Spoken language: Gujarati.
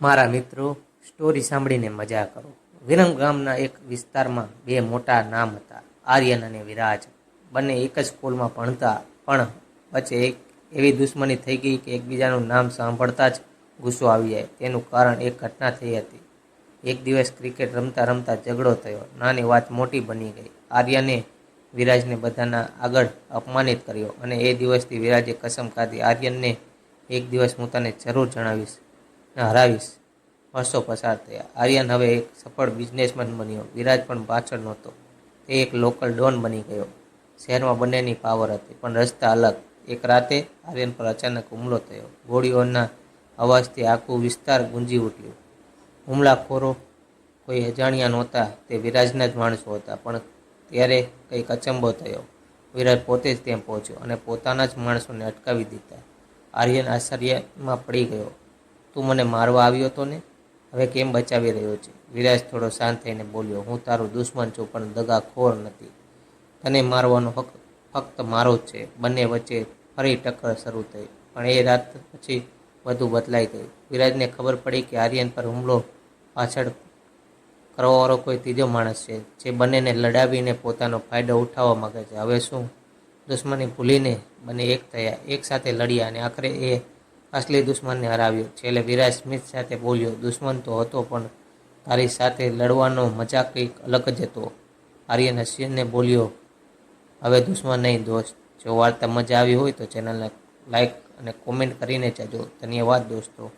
મારા મિત્રો, સ્ટોરી સાંભળીને મજા કરો. વિરમ ગામના એક વિસ્તારમાં બે મોટા નામ હતા, આર્યન અને વિરાજ. બંને એક જ સ્કૂલમાં ભણતા, પણ વચ્ચે એક એવી દુશ્મની થઈ ગઈ કે એકબીજાનું નામ સાંભળતા જ ગુસ્સો આવી જાય. તેનું કારણ એક ઘટના થઈ હતી. એક દિવસ ક્રિકેટ રમતા રમતા ઝઘડો થયો. નાની વાત મોટી બની ગઈ. આર્યને વિરાજને બધાના આગળ અપમાનિત કર્યો અને એ દિવસથી વિરાજે કસમ ખાધી, આર્યનને એક દિવસ હું તને જરૂર જણાવીશ ને હરાવીશ. વર્ષો પસાર થયા. આર્યન હવે એક સફળ બિઝનેસમેન બન્યો. વિરાજ પણ પાછળ નહોતો. તે એક લોકલ ડોન બની ગયો. શહેરમાં બંનેની પાવર હતી, પણ રસ્તા અલગ. એક રાતે આર્યન પર અચાનક હુમલો થયો. ગોળીઓના અવાજથી આખું વિસ્તાર ગુંજી ઉઠ્યું. હુમલાખોરો કોઈ અજાણ્યા નહોતા, તે વિરાજના જ માણસો હતા. પણ ત્યારે કંઈક અચંબો થયો. વિરાજ પોતે જ ત્યાં પહોંચ્યો અને પોતાના જ માણસોને અટકાવી દીધા. આર્યન આશ્ચર્યમાં પડી ગયો. તું મને મારવા આવ્યો હતો ને? હવે કેમ બચાવી રહ્યો છે? વિરાજ થોડો શાંત થઈને બોલ્યો, હું તારો દુશ્મન છું, પણ દગાખોર નથી. તને મારવાનો હક ફક્ત મારો જ છે. બંને વચ્ચે ફરી ટક્કર શરૂ થઈ, પણ એ રાત પછી બધું બદલાઈ ગયું. વિરાજને ખબર પડી કે આર્યન પર હુમલો પાછળ કરવાવાળો કોઈ ત્રીજો માણસ છે, જે બંનેને લડાવીને પોતાનો ફાયદો ઉઠાવવા માંગે છે. હવે શું? દુશ્મની ભૂલીને બંને એક થયા, એક સાથે લડ્યા અને આખરે એ અસલી દુશ્મનને હરાવ્યો. છેલ્લે વિરાજ સ્મિત સાથે બોલ્યો, દુશ્મન તો હતો, પણ તારી સાથે લડવાનો મજા કંઈક અલગ જ હતો. આર્યન હસીને બોલ્યો, હવે દુશ્મન નહીં, દોસ્ત. જો વાર્તા મજા આવી હોય તો ચેનલને લાઈક અને કોમેન્ટ કરીને જજો. ધન્યવાદ દોસ્તો.